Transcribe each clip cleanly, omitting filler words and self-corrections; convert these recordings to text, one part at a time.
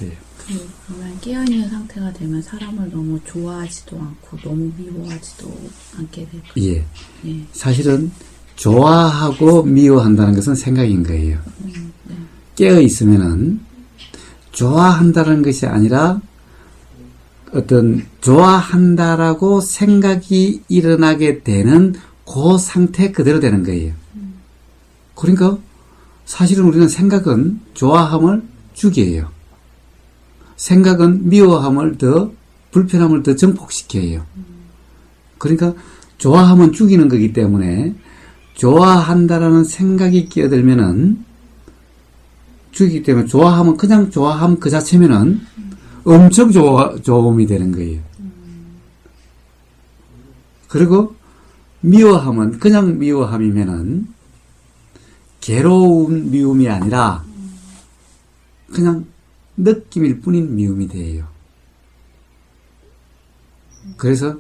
있어요. 그러면 깨어있는 상태가 되면 사람을 너무 좋아하지도 않고 너무 미워하지도 않게 될까요? 예. 네. 사실은 좋아하고 미워한다는 것은 생각인 거예요. 네. 깨어 있으면은 좋아한다는 것이 아니라 어떤 좋아한다라고 생각이 일어나게 되는 그 상태 그대로 되는 거예요. 그러니까 사실은 우리는 생각은 좋아함을 죽여요. 생각은 미워함을 더 불편함을 더 증폭시켜요. 그러니까 좋아함은 죽이는 거기 때문에 좋아한다라는 생각이 끼어들면은 죽이기 때문에 좋아함은 그냥 좋아함 그 자체면은 엄청 좋음이 되는 거예요. 그리고 미워함은 그냥 미워함이면은 괴로운 미움이 아니라 그냥 느낌일 뿐인 미움이 돼요. 그래서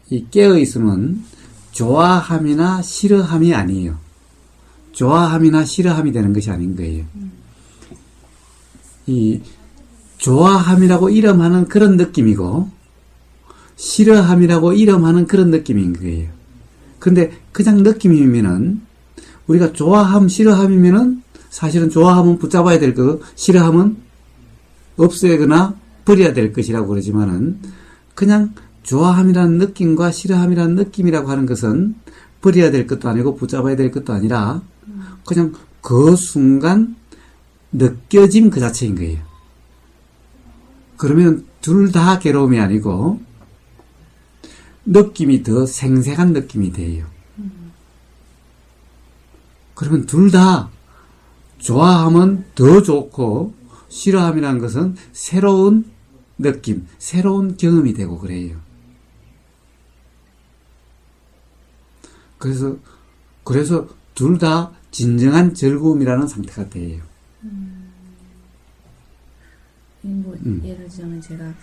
이 깨어 있으면 좋아함이나 싫어함이 아니에요. 좋아함이나 싫어함이 되는 것이 아닌 거예요. 이 좋아함이라고 이름하는 그런 느낌이고 싫어함이라고 이름하는 그런 느낌인 거예요. 근데 그냥 느낌이면은 우리가 좋아함, 싫어함이면은 사실은 좋아함은 붙잡아야 될 거고 싫어함은 없애거나 버려야 될 것이라고 그러지만은 그냥 좋아함이라는 느낌과 싫어함이라는 느낌이라고 하는 것은 버려야 될 것도 아니고 붙잡아야 될 것도 아니라 그냥 그 순간 느껴짐 그 자체인 거예요. 그러면 둘 다 괴로움이 아니고 느낌이 더 생생한 느낌이 돼요. 그러면 둘 다 좋아하면 더 좋고 싫어함이라는 것은 새로운 느낌, 새로운 경험이 되고 그래요. 그래서 둘 다 진정한 즐거움이라는 상태가 돼요. 예를 들자면 제가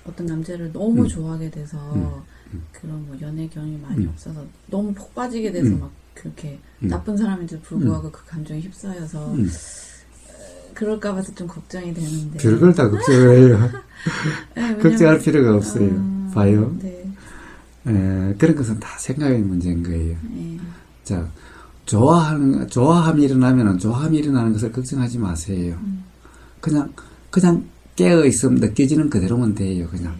어떤 남자를 너무 좋아하게 돼서 그런 뭐 연애 경험이 많이 없어서 너무 폭 빠지게 돼서 막 그렇게 나쁜 사람인데도 불구하고 그 감정에 휩싸여서 그럴까 봐서 좀 걱정이 되는데 별걸 다 걱정을 해요. 네, 걱정할 필요가 없어요. 봐요. 네. 그런 것은 다 생각의 문제인 거예요. 네. 자, 좋아함이 일어나면은 좋아함이 일어나는 것을 걱정하지 마세요. 그냥 깨어있으면 느껴지는 그대로면 돼요, 그냥.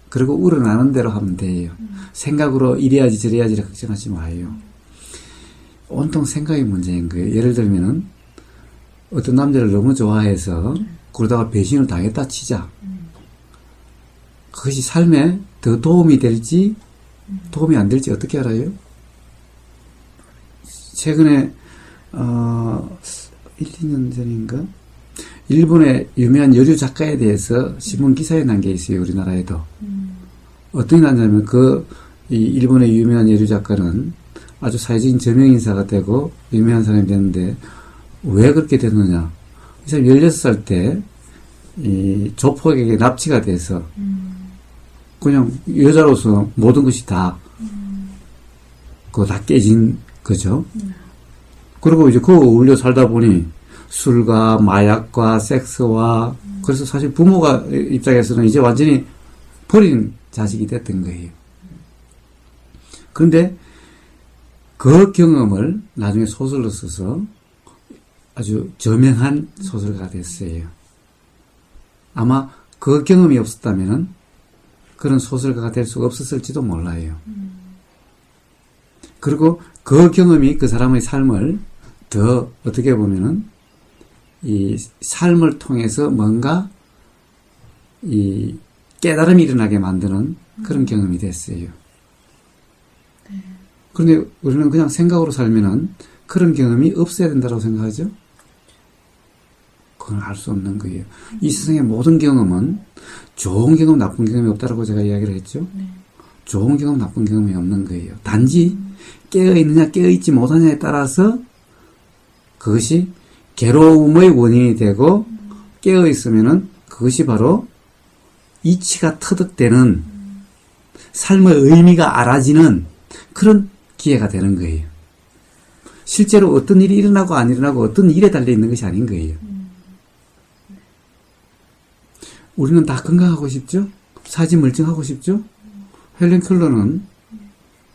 그리고 우러나는 대로 하면 돼요. 생각으로 이래야지 저래야지 걱정하지 마요. 온통 생각의 문제인 거예요. 예를 들면은, 어떤 남자를 너무 좋아해서, 그러다가 배신을 당했다 치자. 그것이 삶에 더 도움이 될지, 도움이 안 될지 어떻게 알아요? 최근에, 1, 2년 전인가? 일본의 유명한 여류 작가에 대해서 신문 기사에 난 게 있어요, 우리나라에도. 어떻게 났냐면, 이 일본의 유명한 여류 작가는 아주 사회적인 저명인사가 되고, 유명한 사람이 됐는데, 왜 그렇게 됐느냐. 이 사람이 16살 때, 이 조폭에게 납치가 돼서, 그냥 여자로서 모든 것이 다, 그거 다 깨진 거죠. 그리고 이제 그거 어울려 살다 보니, 술과 마약과 섹스와 그래서 사실 부모가 입장에서는 이제 완전히 버린 자식이 됐던 거예요. 그런데 그 경험을 나중에 소설로 써서 아주 저명한 소설가가 됐어요. 아마 그 경험이 없었다면 그런 소설가가 될 수가 없었을지도 몰라요. 그리고 그 경험이 그 사람의 삶을 더 어떻게 보면은 이 삶을 통해서 뭔가 이 깨달음이 일어나게 만드는 그런 경험이 됐어요. 네. 그런데 우리는 그냥 생각으로 살면은 그런 경험이 없어야 된다고 생각하죠? 그건 알 수 없는 거예요. 이 세상의 모든 경험은 좋은 경험, 나쁜 경험이 없다라고 제가 이야기를 했죠? 네. 좋은 경험, 나쁜 경험이 없는 거예요. 단지 깨어있느냐, 깨어있지 못하냐에 따라서 그것이 괴로움의 원인이 되고 깨어있으면은 그것이 바로 이치가 터득되는 삶의 의미가 알아지는 그런 기회가 되는 거예요. 실제로 어떤 일이 일어나고 안 일어나고 어떤 일에 달려있는 것이 아닌 거예요. 우리는 다 건강하고 싶죠? 사지 멀쩡하고 싶죠? 헬렌 켈러는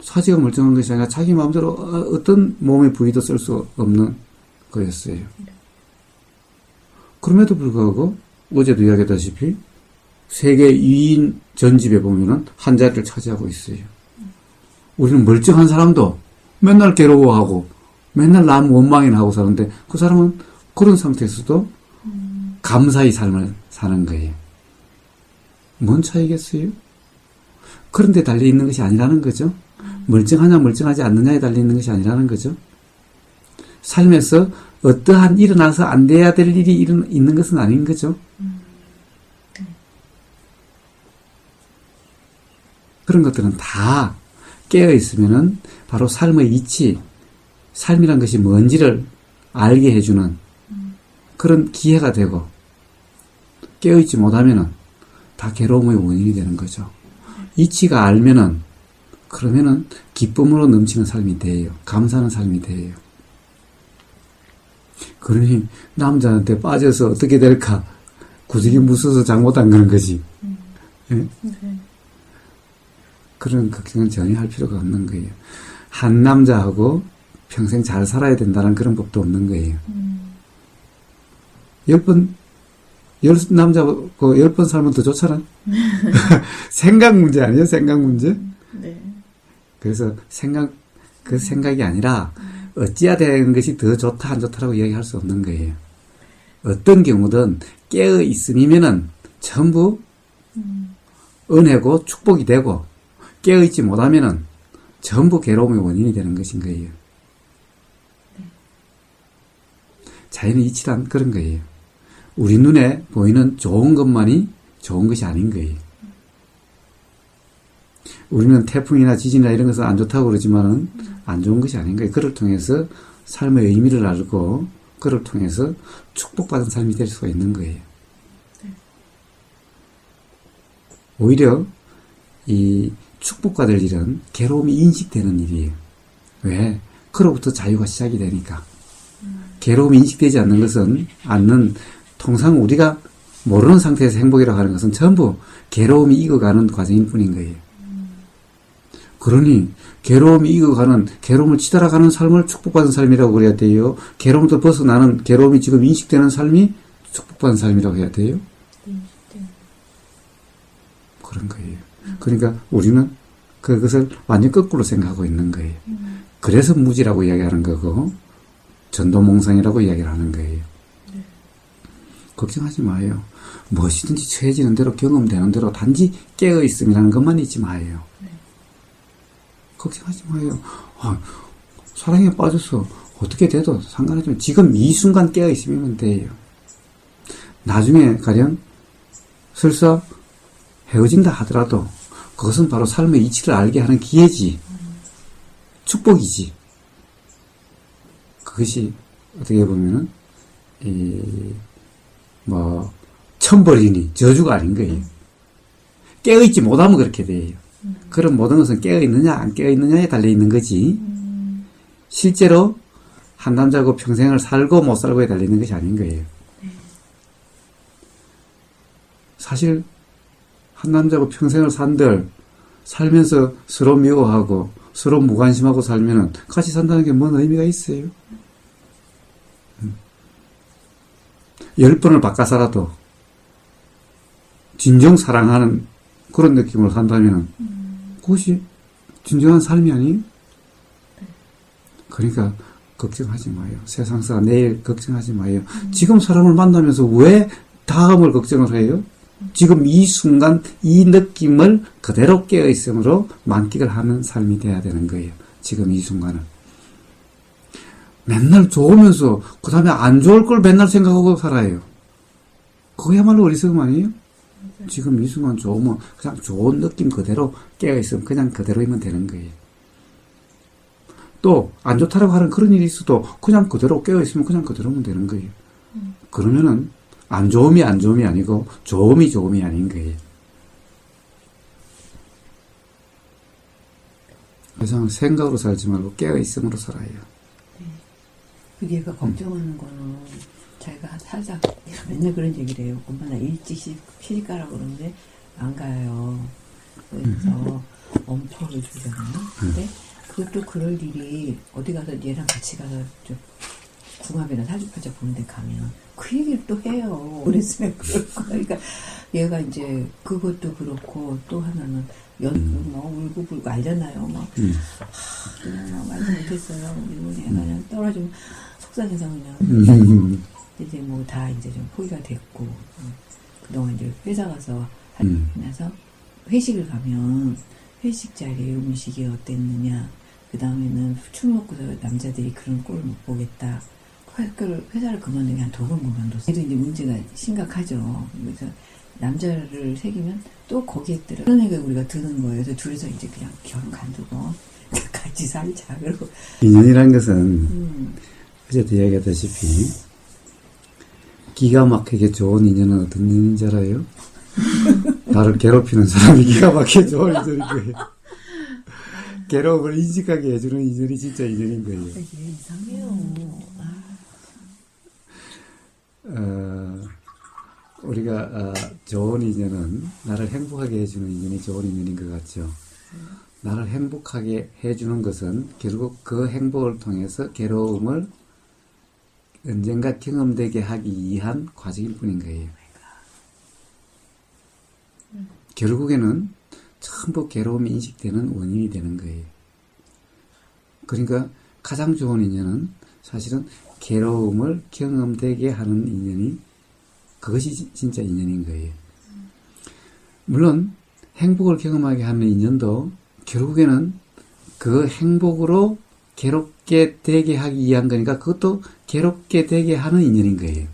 사지가 멀쩡한 것이 아니라 자기 마음대로 어떤 몸의 부위도 쓸 수 없는 거였어요. 그럼에도 불구하고 어제도 이야기했다시피 세계 2인 전집에 보면은 한 자리를 차지하고 있어요. 우리는 멀쩡한 사람도 맨날 괴로워하고 맨날 남 원망이나 하고 사는데 그 사람은 그런 상태에서도 감사히 삶을 사는 거예요. 뭔 차이겠어요? 그런 데 달려 있는 것이 아니라는 거죠. 멀쩡하냐 멀쩡하지 않느냐에 달려 있는 것이 아니라는 거죠. 삶에서 어떠한 일어나서 안 돼야 될 일이 있는 것은 아닌 거죠. 그런 것들은 다 깨어 있으면은 바로 삶의 이치, 삶이란 것이 뭔지를 알게 해주는 그런 기회가 되고, 깨어 있지 못하면은 다 괴로움의 원인이 되는 거죠. 이치가 알면은, 그러면은 기쁨으로 넘치는 삶이 돼요. 감사하는 삶이 돼요. 그러니 남자한테 빠져서 어떻게 될까? 구질이 무서워서 잘못한 그런 거지. 예? 그런 걱정은 전혀 할 필요가 없는 거예요. 한 남자하고 평생 잘 살아야 된다는 그런 법도 없는 거예요. 10남자하고 10번 살면 더 좋잖아. 생각 문제 아니에요? 생각 문제? 네. 그래서 그 생각이 아니라 어찌해야 되는 것이 더 좋다 안 좋다라고 이야기할 수 없는 거예요. 어떤 경우든 깨어 있음이면은 전부 은혜고 축복이 되고, 깨어 있지 못하면은 전부 괴로움의 원인이 되는 것인 거예요. 자연의 이치란 그런 거예요. 우리 눈에 보이는 좋은 것만이 좋은 것이 아닌 거예요. 우리는 태풍이나 지진이나 이런 것은 안 좋다고 그러지만은 안 좋은 것이 아닌 거예요. 그를 통해서 삶의 의미를 알고 그를 통해서 축복받은 삶이 될 수가 있는 거예요. 오히려 이 축복받을 일은 괴로움이 인식되는 일이에요. 왜? 그로부터 자유가 시작이 되니까. 괴로움이 인식되지 않는 통상 우리가 모르는 상태에서 행복이라고 하는 것은 전부 괴로움이 익어가는 과정일 뿐인 거예요. 그러니 괴로움이 익어가는, 괴로움을 치달아가는 삶을 축복받은 삶이라고 그래야 돼요? 괴로움부터 벗어나는, 괴로움이 지금 인식되는 삶이 축복받은 삶이라고 해야 돼요? 그런 거예요. 그러니까 우리는 그것을 완전 거꾸로 생각하고 있는 거예요. 그래서 무지라고 이야기하는 거고 전도몽상이라고 이야기를 하는 거예요. 걱정하지 마요. 무엇이든지 처해지는 대로, 경험되는 대로 단지 깨어있음이라는 것만 잊지 마요. 걱정하지 마요. 사랑에 빠져서 어떻게 돼도 상관없지만 지금 이 순간 깨어있으면 돼요. 나중에 가령 설사 헤어진다 하더라도 그것은 바로 삶의 이치를 알게 하는 기회지. 축복이지. 그것이 어떻게 보면은 천벌이니 저주가 아닌 거예요. 깨어있지 못하면 그렇게 돼요. 그런 모든 것은 깨어있느냐 안 깨어있느냐에 달려있는 거지, 실제로 한 남자하고 평생을 살고 못 살고에 달려있는 것이 아닌 거예요. 사실 한 남자하고 평생을 산들 살면서 서로 미워하고 서로 무관심하고 살면은 같이 산다는 게 뭔 의미가 있어요? 10번을 바꿔 살아도 진정 사랑하는 그런 느낌으로 산다면은 그것이 진정한 삶이 아니에요? 그러니까 걱정하지 마요. 세상사 내일 걱정하지 마요. 지금 사람을 만나면서 왜 다음을 걱정을 해요? 지금 이 순간 이 느낌을 그대로 깨어있음으로 만끽을 하는 삶이 돼야 되는 거예요. 지금 이 순간은. 맨날 좋으면서 그 다음에 안 좋을 걸 맨날 생각하고 살아요. 그거야말로 어리석음 아니에요? 지금 이 순간 좋으면 그냥 좋은 느낌 그대로 깨어있으면 그냥 그대로이면 되는 거예요. 또 안 좋다라고 하는 그런 일이 있어도 그냥 그대로 깨어있으면 그냥 그대로면 되는 거예요. 그러면은 안 좋음이 아니고 좋음이 아닌 거예요. 그래서 생각으로 살지 말고 깨어있음으로 살아요. 그게 얘가 걱정하는 거는 자기가 살짝 맨날 그런 얘기를 해요. 엄마 나 일찍 시집 가라고 그러는데 안 가요. 그래서 엄포를 주잖아요. 근데 그것도 그럴 일이 어디 가서 얘랑 같이 가서 좀 궁합이나 사주팔자 보는데 가면 그 얘기를 또 해요. 그랬으면 그럴 거야. 그러니까 얘가 이제 그것도 그렇고 또 하나는 울고 불고 알잖아요. 그냥 말도 못했어요. 그리고 내가 그냥 떨어지면 속상해서 그냥 이제 뭐 다 이제 좀 포기가 됐고 그동안 이제 회사 가서 하면서 회식을 가면 회식 자리에 음식이 어땠느냐 그 다음에는 술 먹고서 남자들이 그런 꼴을 못 보겠다. 회사를 그만두게 한 2번 그만뒀어요. 그래도 이제 문제가 심각하죠. 그래서 남자를 새기면 또 거기에 들어. 그런 생각이 우리가 드는 거예요. 그래서 둘이서 이제 그냥 결혼 간두고 같이 살자. 그러고. 인연이란 것은, 어제도 이야기했다시피, 기가 막히게 좋은 인연은 어떤 인연인지 알아요? 나를 괴롭히는 사람이 기가 막히게 좋은 인연인 거예요. 괴로움을 인식하게 해주는 인연이 진짜 인연인 거예요. 이게 이상해요. 우리가 좋은 인연은 나를 행복하게 해주는 인연이 좋은 인연인 것 같죠. 나를 행복하게 해주는 것은 결국 그 행복을 통해서 괴로움을 언젠가 경험되게 하기 위한 과정일 뿐인 거예요. 결국에는 전부 괴로움이 인식되는 원인이 되는 거예요. 그러니까 가장 좋은 인연은 사실은 괴로움을 경험되게 하는 인연이 그것이 진짜 인연인 거예요. 물론 행복을 경험하게 하는 인연도 결국에는 그 행복으로 괴롭게 되게 하기 위한 거니까 그것도 괴롭게 되게 하는 인연인 거예요.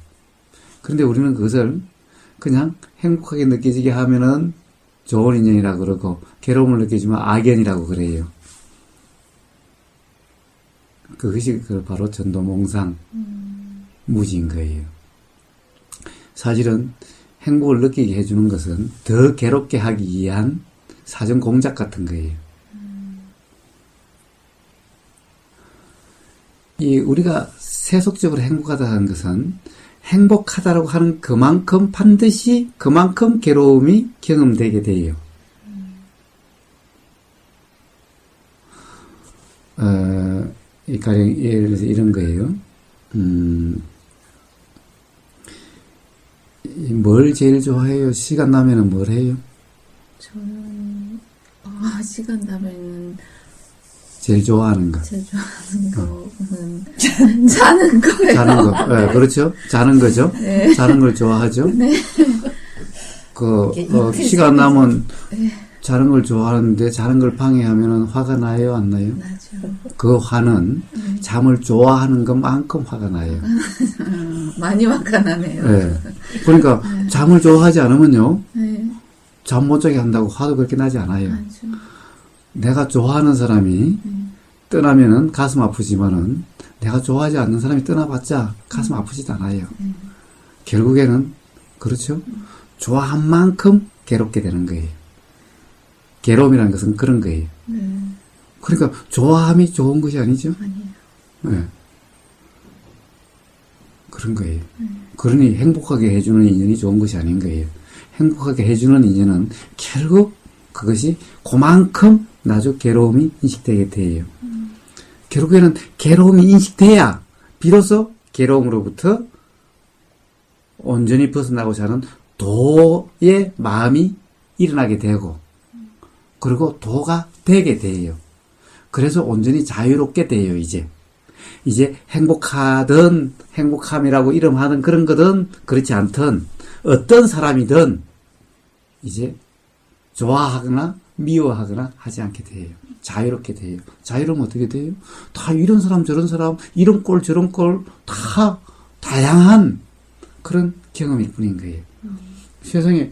그런데 우리는 그것을 그냥 행복하게 느껴지게 하면은 좋은 인연이라고 그러고 괴로움을 느껴지면 악연이라고 그래요. 그것이 바로 전도몽상 무지인 거예요. 사실은 행복을 느끼게 해주는 것은 더 괴롭게 하기 위한 사전 공작 같은 거예요. 우리가 세속적으로 행복하다는 것은 행복하다라고 하는 그만큼 반드시 그만큼 괴로움이 경험되게 돼요. 가령 예를 들어서 이런 거예요. 뭘 제일 좋아해요? 시간 나면은 뭘 해요? 저는 시간 나면은 제일 좋아하는 거. 제일 좋아하는 거는 자는 거예요. 자는 거. 네, 그렇죠? 자는 거죠? 네. 자는 걸 좋아하죠? 네. 시간 나면 네. 자는 걸 좋아하는데 자는 걸 방해하면 화가 나요? 안 나요? 나죠. 그 화는 잠을 좋아하는 것만큼 화가 나요. 많이 화가 나네요. 네. 그러니까 잠을 좋아하지 않으면요. 네. 잠 못 자게 한다고 화도 그렇게 나지 않아요. 맞죠. 내가 좋아하는 사람이 떠나면은 가슴 아프지만은 내가 좋아하지 않는 사람이 떠나봤자 가슴 아프지도 않아요. 결국에는 그렇죠. 좋아한 만큼 괴롭게 되는 거예요. 괴로움이라는 것은 그런 거예요. 그러니까 좋아함이 좋은 것이 아니죠. 아니에요. 네. 그런 거예요. 그러니 행복하게 해주는 인연이 좋은 것이 아닌 거예요. 행복하게 해주는 인연은 결국 그것이 그만큼 나중 괴로움이 인식되게 돼요. 결국에는 괴로움이 인식돼야 비로소 괴로움으로부터 온전히 벗어나고자 하는 도의 마음이 일어나게 되고 그리고 도가 되게 돼요. 그래서 온전히 자유롭게 돼요. 이제 행복하든 행복함이라고 이름하든 그런 거든 그렇지 않든 어떤 사람이든 이제 좋아하거나 미워하거나 하지 않게 돼요. 자유롭게 돼요. 자유로우면 어떻게 돼요? 다 이런 사람 저런 사람 이런 꼴 저런 꼴 다 다양한 그런 경험일 뿐인 거예요. 세상에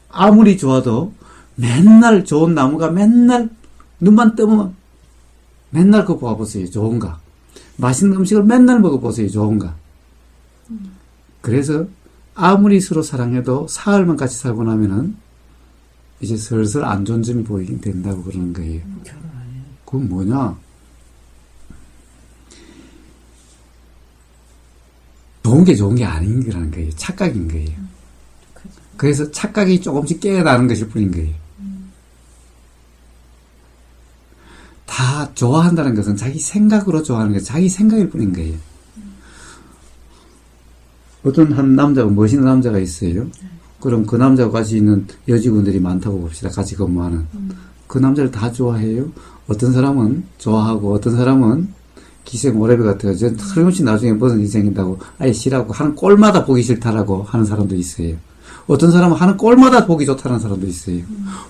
아무리 좋아도 맨날 좋은 나무가 맨날 눈만 뜨면 맨날 그거 봐보세요. 좋은가? 맛있는 음식을 맨날 먹어보세요. 좋은가? 그래서 아무리 서로 사랑해도 사흘만 같이 살고 나면은 이제 슬슬 안 좋은 점이 보이긴 된다고 그러는 거예요. 결혼 안 해요. 그건 뭐냐? 좋은 게 아닌 거라는 거예요. 착각인 거예요. 그래서 착각이 조금씩 깨어나는 것일 뿐인 거예요. 다 좋아한다는 것은 자기 생각으로 좋아하는 거예요. 자기 생각일 뿐인 거예요. 어떤 한 남자가, 멋있는 남자가 있어요. 그럼 그 남자가 같이 있는 여직원들이 많다고 봅시다. 같이 근무하는. 그 남자를 다 좋아해요. 어떤 사람은 좋아하고, 어떤 사람은 기생 오래비 같아요. 틀림없이 나중에 무슨 일이 생긴다고 아예 싫어하고, 하는 꼴마다 보기 싫다라고 하는 사람도 있어요. 어떤 사람은 하는 꼴마다 보기 좋다는 사람도 있어요.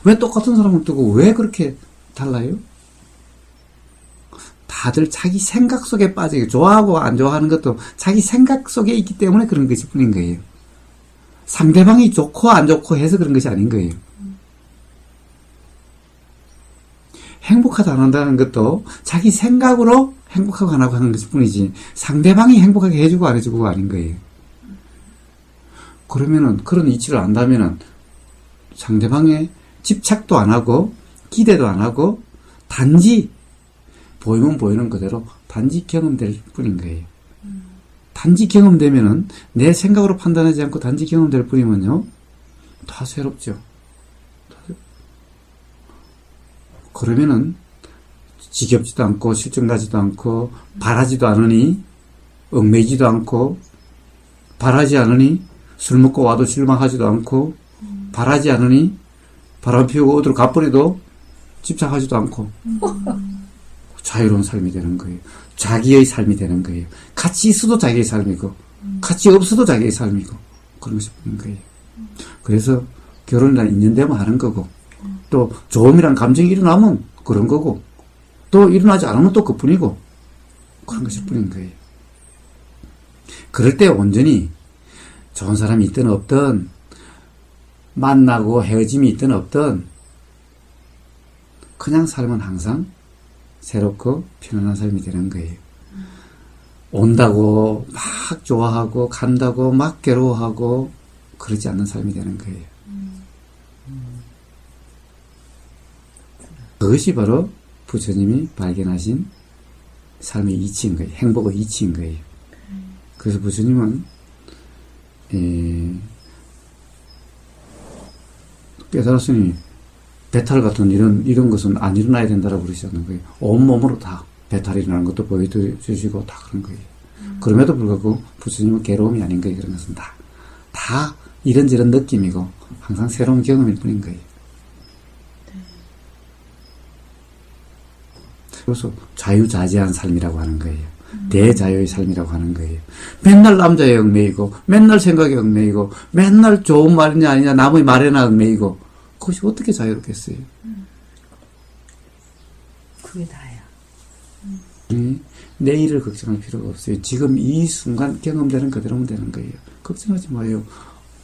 왜 똑같은 사람은 뜨고 왜 그렇게 달라요? 다들 자기 생각 속에 빠지게, 좋아하고 안 좋아하는 것도 자기 생각 속에 있기 때문에 그런 것일 뿐인 거예요. 상대방이 좋고 안 좋고 해서 그런 것이 아닌 거예요. 행복하다 안 한다는 것도 자기 생각으로 행복하고 안 하고 하는 것일 뿐이지, 상대방이 행복하게 해주고 안 해주고가 아닌 거예요. 그러면은, 그런 이치를 안다면은, 상대방의 집착도 안 하고, 기대도 안 하고, 단지, 보이면 보이는 그대로 단지 경험될 뿐인 거예요. 단지 경험되면은, 내 생각으로 판단하지 않고 단지 경험될 뿐이면요, 다 새롭죠. 그러면은, 지겹지도 않고, 실증나지도 않고, 바라지도 않으니, 얽매이지도 않고, 바라지 않으니, 술 먹고 와도 실망하지도 않고, 바라지 않으니, 바람 피우고 어디로 가버려도 집착하지도 않고, 자유로운 삶이 되는 거예요. 자기의 삶이 되는 거예요. 같이 있어도 자기의 삶이고, 같이 없어도 자기의 삶이고, 그런 것이 보는 거예요. 그래서 결혼이란 인연되면 하는 거고, 또 좋음이란 감정이 일어나면 그런 거고, 또 일어나지 않으면 또 그뿐이고, 그런 것일 뿐인 거예요. 그럴 때 온전히 좋은 사람이 있든 없든, 만나고 헤어짐이 있든 없든, 그냥 살면 항상 새롭고 편안한 삶이 되는 거예요. 온다고 막 좋아하고, 간다고 막 괴로워하고, 그러지 않는 삶이 되는 거예요. 그것이 바로 부처님이 발견하신 삶의 이치인 거예요. 행복의 이치인 거예요. 그래서 부처님은 깨달았으니 배탈 같은 이런 것은 안 일어나야 된다라고 그러셨는 거예요. 온몸으로 다 배탈이 일어나는 것도 보여주시고 다 그런 거예요. 그럼에도 불구하고 부처님은 괴로움이 아닌 거예요. 그런 것은 다 이런저런 느낌이고 항상 새로운 경험일 뿐인 거예요. 그래서 자유자재한 삶이라고 하는 거예요. 대자유의 삶이라고 하는 거예요. 맨날 남자에 얽매이고, 맨날 생각에 얽매이고, 맨날 좋은 말이냐 아니냐 남의 말에나 얽매이고, 그것이 어떻게 자유롭겠어요? 그게 다야. 내일을 걱정할 필요가 없어요. 지금 이 순간 경험되는 그대로면 되는 거예요. 걱정하지 마요.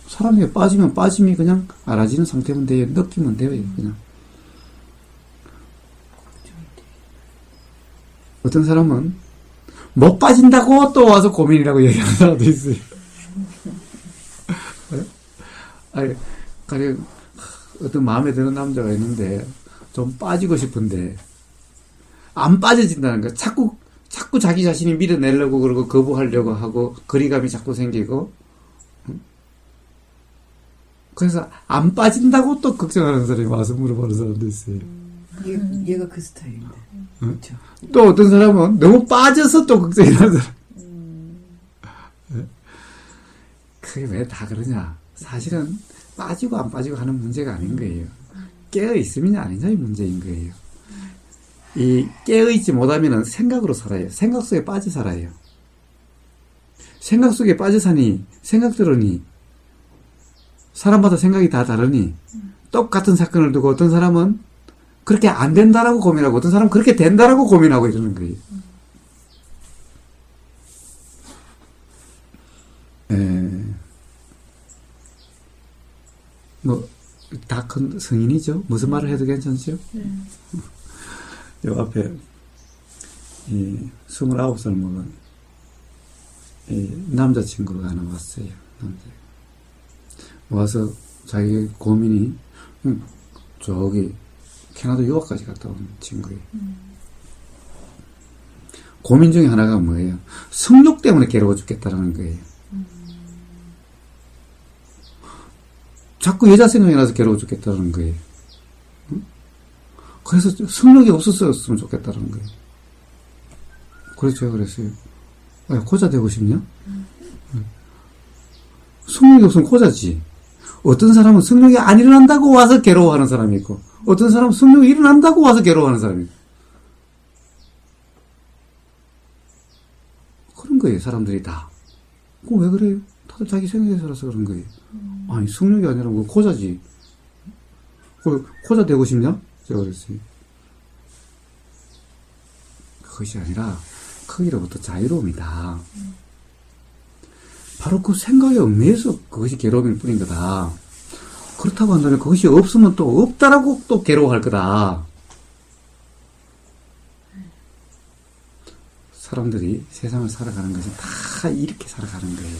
사람이 빠지면 빠짐이 그냥 알아지는 상태면 돼요. 느끼면 돼요. 그냥. 어떤 사람은 못 빠진다고 또 와서 고민이라고 얘기하는 사람도 있어요. 아니, 가령 어떤 마음에 드는 남자가 있는데 좀 빠지고 싶은데 안 빠져진다는 거야. 자꾸 자기 자신이 밀어내려고 그러고 거부하려고 하고 거리감이 자꾸 생기고, 그래서 안 빠진다고 또 걱정하는 사람이 와서 물어보는 사람도 있어요. 얘가 그 스타일인데. 그렇죠. 또 어떤 사람은 너무 빠져서 또 걱정이 나는 사람. 그게 왜 다 그러냐? 사실은 빠지고 안 빠지고 하는 문제가 아닌 거예요. 깨어있으면 아니냐의 문제인 거예요. 이 깨어있지 못하면 생각으로 살아요. 생각 속에 빠져 살아요. 생각 속에 빠져 사니, 생각대로니, 사람마다 생각이 다 다르니, 똑같은 사건을 두고 어떤 사람은 그렇게 안 된다라고 고민하고, 어떤 사람은 그렇게 된다라고 고민하고 이러는 거예요. 다 큰 성인이죠? 무슨 말을 해도 괜찮죠? 네. 요 앞에, 29살 먹은, 남자친구가 하나 왔어요. 와서 자기 고민이, 저기, 캐나다 유학까지 갔다 온 친구예요. 고민 중에 하나가 뭐예요? 성욕 때문에 괴로워 죽겠다라는 거예요. 자꾸 여자 생각이 나서 괴로워 죽겠다는 거예요. 응? 그래서 성욕이 없었으면 좋겠다는 거예요. 그래서 제가 그랬어요. 야, 고자 되고 싶냐? 성욕이 없으면 고자지. 어떤 사람은 성욕이 안 일어난다고 와서 괴로워하는 사람이 있고, 어떤 사람은 성욕이 일어난다고 와서 괴로워하는 사람이 있고. 그런 거예요, 사람들이 다. 그럼 왜 그래요? 다들 자기 생각에 살아서 그런 거예요. 아니, 성욕이 아니라 뭐 고자지. 고자 되고 싶냐? 제가 그랬어요. 그것이 아니라, 거기로부터 자유로움이다. 바로 그 생각의 얽매여서 그것이 괴로움일 뿐인 거다. 그렇다고 한다면 그것이 없으면 또 없다라고 또 괴로워할 거다. 사람들이 세상을 살아가는 것은 다 이렇게 살아가는 거예요.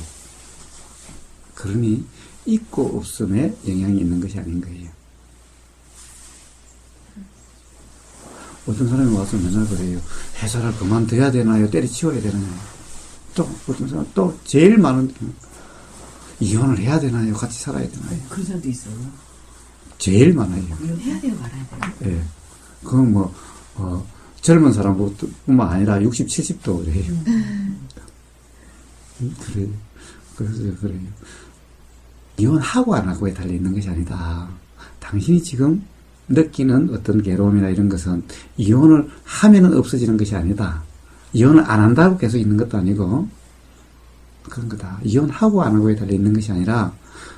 그러니 있고 없음에 영향이 있는 것이 아닌 거예요. 어떤 사람이 와서 맨날 그래요. 회사를 그만둬야 되나요? 때려치워야 되나요? 또 어떤 사람 또 제일 많은 이혼을 해야 되나요? 같이 살아야 되나요? 그런 사람도 있어요. 제일 많아요. 이혼해야 돼요, 말아야 돼요? 예. 그건 뭐 젊은 사람뿐만 아니라 60, 70도 그래요. 그래요. 그래서 그래요. 이혼하고 안 하고에 달려 있는 것이 아니다. 당신이 지금 느끼는 어떤 괴로움이나 이런 것은 이혼을 하면은 없어지는 것이 아니다. 이혼을 안 한다고 계속 있는 것도 아니고 그런 거다. 이혼하고 안 하고에 달려 있는 것이 아니라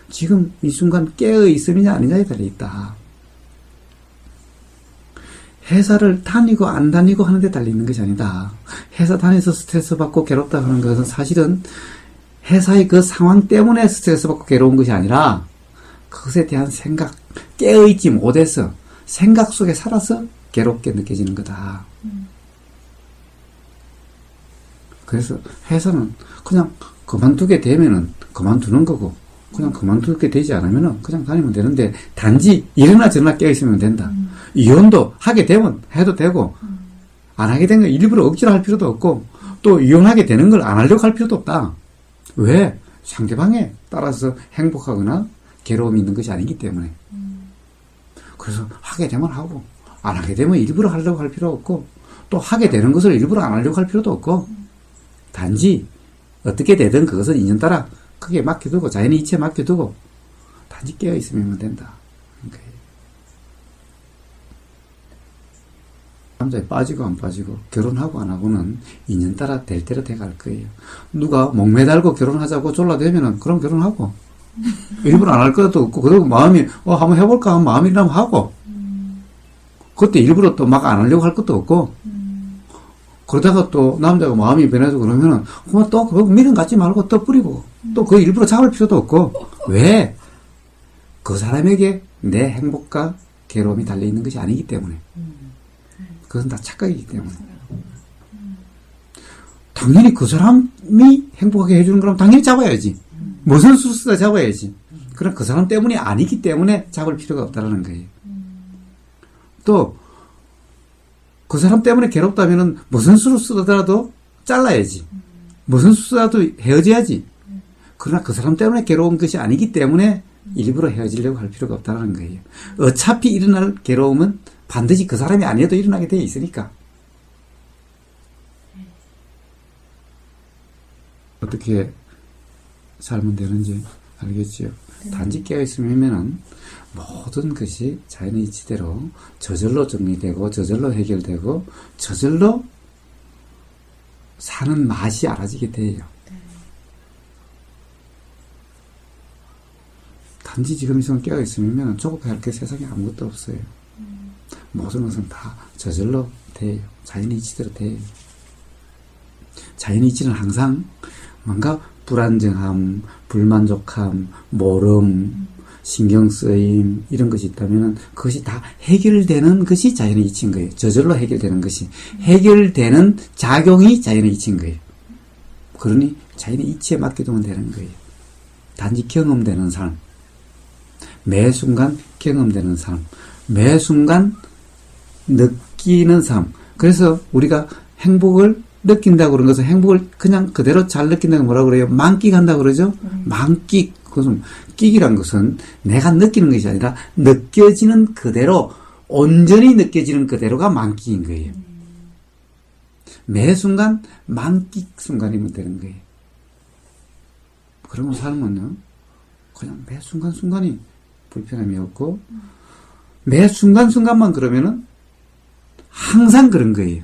지금 이 순간 깨어 있음이냐 아니냐에 달려 있다. 회사를 다니고 안 다니고 하는 데 달려 있는 것이 아니다. 회사 다녀서 스트레스 받고 괴롭다 하는 것은 사실은 회사의 그 상황 때문에 스트레스 받고 괴로운 것이 아니라 그것에 대한 생각, 깨어있지 못해서 생각 속에 살아서 괴롭게 느껴지는 거다. 그래서 회사는 그냥 그만두게 되면은 그만두는 거고, 그냥 그만두게 되지 않으면은 그냥 다니면 되는데, 단지 이러나 저러나 깨어있으면 된다. 이혼도 하게 되면 해도 되고, 안 하게 된 거 일부러 억지로 할 필요도 없고, 또 이혼하게 되는 걸 안 하려고 할 필요도 없다. 왜? 상대방에 따라서 행복하거나 괴로움이 있는 것이 아니기 때문에. 그래서 하게 되면 하고, 안 하게 되면 일부러 하려고 할 필요 없고, 또 하게 되는 것을 일부러 안 하려고 할 필요도 없고, 단지 어떻게 되든 그것은 인연 따라 크게 맡겨두고, 자연의 이치에 맡겨두고, 단지 깨어있으면 된다. 그러니까 남자에 빠지고 안 빠지고, 결혼하고 안 하고는 인연 따라 될 대로 돼갈 거예요. 누가 목매달고 결혼하자고 졸라대면은 그럼 결혼하고, 일부러 안 할 것도 없고, 그리고 마음이, 한번 해볼까 하면 마음이라면 하고, 그때 일부러 또 막 안 하려고 할 것도 없고, 그러다가 또 남자가 마음이 변해서 그러면은, 그만 또 그 미련 갖지 말고 또 뿌리고, 또 그 일부러 잡을 필요도 없고, 왜? 그 사람에게 내 행복과 괴로움이 달려있는 것이 아니기 때문에. 그것은 다 착각이기 때문에. 당연히 그 사람이 행복하게 해주는 거라면 당연히 잡아야지. 무슨 수를 쓰다 잡아야지. 그럼 그 사람 때문이 아니기 때문에 잡을 필요가 없다라는 거예요. 또, 그 사람 때문에 괴롭다면은 무슨 수를 쓰더라도 잘라야지. 무슨 수라도 헤어져야지. 그러나 그 사람 때문에 괴로운 것이 아니기 때문에 일부러 헤어지려고 할 필요가 없다는 거예요. 어차피 일어날 괴로움은 반드시 그 사람이 아니어도 일어나게 되어 있으니까. 어떻게 살면 되는지 알겠지요? 단지 깨어있으면은 모든 것이 자연의 이치대로 저절로 정리되고, 저절로 해결되고, 저절로 사는 맛이 알아지게 돼요. 단지 지금 이 순간 깨어있으면 조급해할 게 세상에 아무것도 없어요. 모든 것은 다 저절로 돼요. 자연의 이치대로 돼요. 자연의 이치는 항상 뭔가 불안정함, 불만족함, 모름, 신경쓰임 이런 것이 있다면 그것이 다 해결되는 것이 자연의 이치인 거예요. 저절로 해결되는 것이. 해결되는 작용이 자연의 이치인 거예요. 그러니 자연의 이치에 맡겨두면 되는 거예요. 단지 경험되는 삶. 매 순간 경험되는 삶. 매 순간 느끼는 삶. 그래서 우리가 행복을 느낀다고 그런 것은 행복을 그냥 그대로 잘 느낀다고 뭐라고 그래요? 만끽한다고 그러죠? 만끽. 그것은 끼기란 것은 내가 느끼는 것이 아니라 느껴지는 그대로, 온전히 느껴지는 그대로가 만끽인 거예요. 매 순간 만끽 순간이면 되는 거예요. 그러면 삶은요, 그냥 매 순간순간이 불편함이 없고, 매 순간순간만 그러면은 항상 그런 거예요.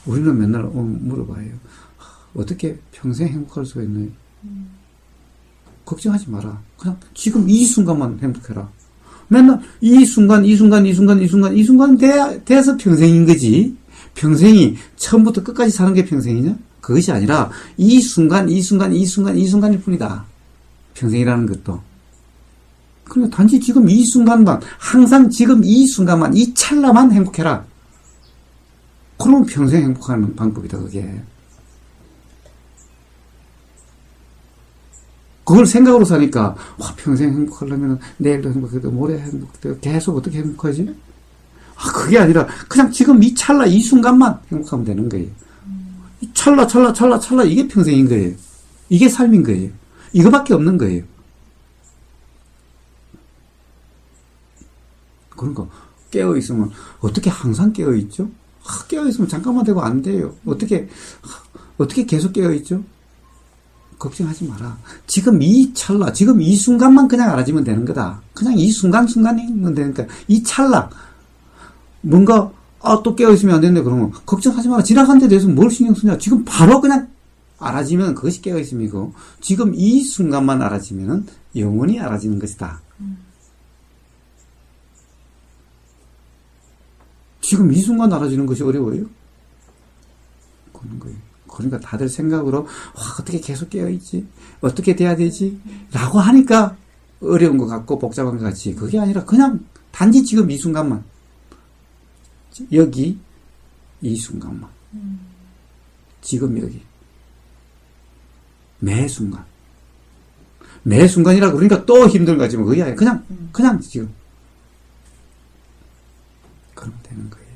우리는 맨날 물어봐요. 어떻게 평생 행복할 수가 있나요? 걱정하지 마라. 그냥 지금 이 순간만 행복해라. 맨날 이 순간 돼서 평생인 거지. 평생이 처음부터 끝까지 사는 게 평생이냐? 그것이 아니라 이 순간일 뿐이다. 평생이라는 것도. 그러니까 단지 지금 이 순간만, 항상 지금 이 순간만, 이 찰나만 행복해라. 그러면 평생 행복하는 방법이다, 그게. 그걸 생각으로 사니까, 와, 평생 행복하려면 내일도 행복해도 모레 행복해도 계속 어떻게 행복하지? 그게 아니라 그냥 지금 이 찰나, 이 순간만 행복하면 되는 거예요. 이 찰나, 이게 평생인 거예요. 이게 삶인 거예요. 이거밖에 없는 거예요. 그러니까 깨어있으면 어떻게 항상 깨어있죠? 깨어있으면 잠깐만 되고 안 돼요. 어떻게 계속 깨어있죠? 걱정하지 마라. 지금 이 찰나, 지금 이 순간만 그냥 알아주면 되는 거다. 그냥 이 순간이면 되니까 이 찰나. 뭔가 또 깨어있으면 안 된다 그러면 걱정하지 마라. 지나간 데 대해서 뭘 신경 쓰냐. 지금 바로 그냥 알아지면 그것이 깨어있음이고, 지금 이 순간만 알아지면 영원히 알아지는 것이다. 지금 이 순간 알아지는 것이 어려워요? 그런 거예요. 그러니까 다들 생각으로 어떻게 계속 깨어있지? 어떻게 돼야 되지? 라고 하니까 어려운 것 같고 복잡한 것 같지. 그게 아니라 그냥 단지 지금 이 순간만, 여기 이 순간만, 지금 여기 매 순간이라 그러니까 또 힘든 거지만 그게 아니라 그냥 지금. 그러면 되는 거예요.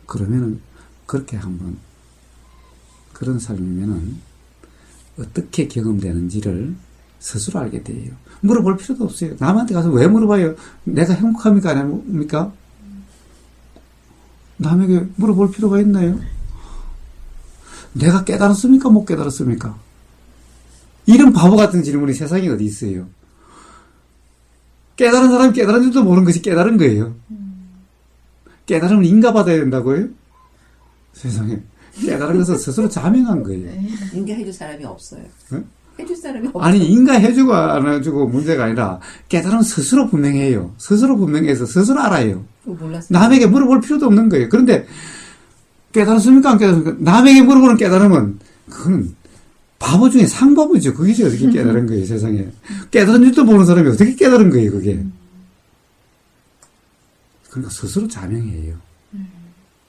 그러면은 그렇게 한번, 그런 삶이면은 어떻게 경험되는지를 스스로 알게 돼요. 물어볼 필요도 없어요. 남한테 가서 왜 물어봐요? 내가 행복합니까? 안 행복합니까? 남에게 물어볼 필요가 있나요? 내가 깨달았습니까? 못 깨달았습니까? 이런 바보 같은 질문이 세상에 어디 있어요? 깨달은 사람이 깨달은 줄도 모르는 것이 깨달은 거예요. 깨달으면 인가받아야 된다고요? 세상에. 깨달은 것은 스스로 자명한 거예요. 인가해줄 사람이 없어요. 네? 해줄 사람이 없어요. 아니, 인가해주고 안 해주고 문제가 아니라 깨달으면 스스로 분명해요. 스스로 분명해서 스스로 알아요. 몰랐어요. 남에게 물어볼 필요도 없는 거예요. 그런데 깨달았습니까? 안 깨달았습니까? 남에게 물어보는 깨달으면 그건 바보 중에 상바보죠. 그게 어떻게 깨달은 거예요, 세상에. 깨달은 줄도 모르는 사람이 어떻게 깨달은 거예요, 그게. 그러니까 스스로 자명해요.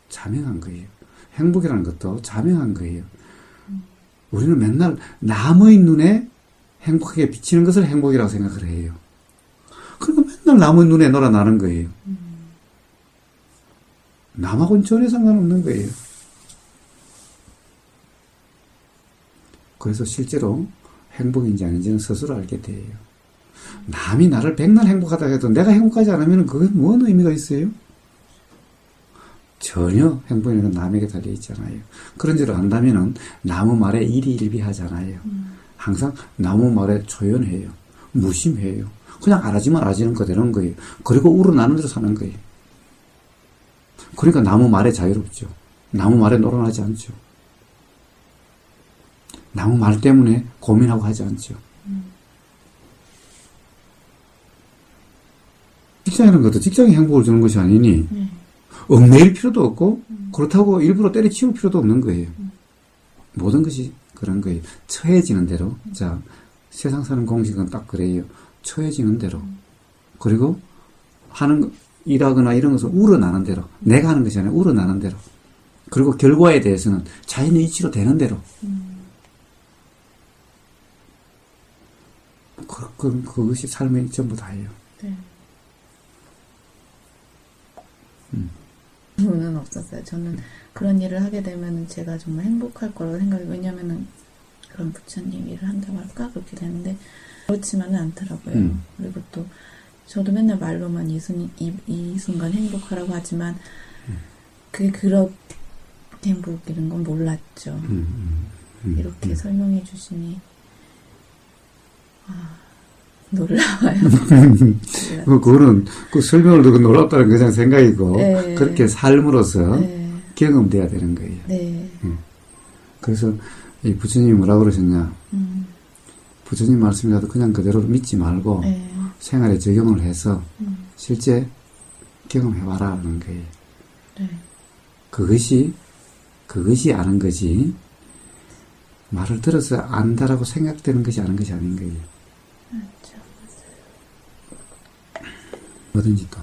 자명한 거예요. 행복이라는 것도 자명한 거예요. 우리는 맨날 남의 눈에 행복하게 비치는 것을 행복이라고 생각을 해요. 그러니까 맨날 남의 눈에 놀아나는 거예요. 남하고는 전혀 상관없는 거예요. 그래서 실제로 행복인지 아닌지는 스스로 알게 돼요. 남이 나를 백날 행복하다 해도 내가 행복하지 않으면 그게 뭔 의미가 있어요? 전혀 행복이라는 건 남에게 달려있잖아요. 그런 줄 안다면은 나무 말에 일희일비하잖아요. 항상 나무 말에 초연해요. 무심해요. 그냥 알아지면 알아지는 그대로인 거예요. 그리고 우러나는 대로 사는 거예요. 그러니까 나무 말에 자유롭죠. 나무 말에 놀아나지 않죠. 나무 말 때문에 고민하고 하지 않죠. 직장이라는 것도 직장이 행복을 주는 것이 아니니 얽매일 필요도 없고 그렇다고 일부러 때려치울 필요도 없는 거예요. 모든 것이 그런 거예요. 처해지는 대로. 자, 세상 사는 공식은 딱 그래요. 처해지는 대로. 그리고 일하거나 이런 것은 우러나는 대로. 내가 하는 것이 아니라 우러나는 대로. 그리고 결과에 대해서는 자연의 이치로 되는 대로. 그것이 삶의 전부 다예요. 네. 는 없었어요. 저는 그런 일을 하게 되면 제가 정말 행복할 거라고 생각해요. 왜냐면은 그런 부처님 일을 한다고 할까? 그렇게 되는데 그렇지만은 않더라고요. 그리고 또 저도 맨날 말로만 이 순간 행복하라고 하지만 그게 그렇게 행복이라는 건 몰랐죠. 이렇게 설명해 주시니 놀라워요. 그거는 그 설명을 듣고 놀랍다는 그냥 생각이고 네. 그렇게 삶으로서 네. 경험돼야 되는 거예요. 네. 그래서 이 부처님이 뭐라 그러셨냐? 부처님 말씀이라도 그냥 그대로 믿지 말고 네. 생활에 적용을 해서 실제 경험해봐라 하는 거예요. 네. 그것이 아는 거지 말을 들어서 안다라고 생각되는 것이 아는 것이 아닌 거예요. 맞죠. 뭐든지 또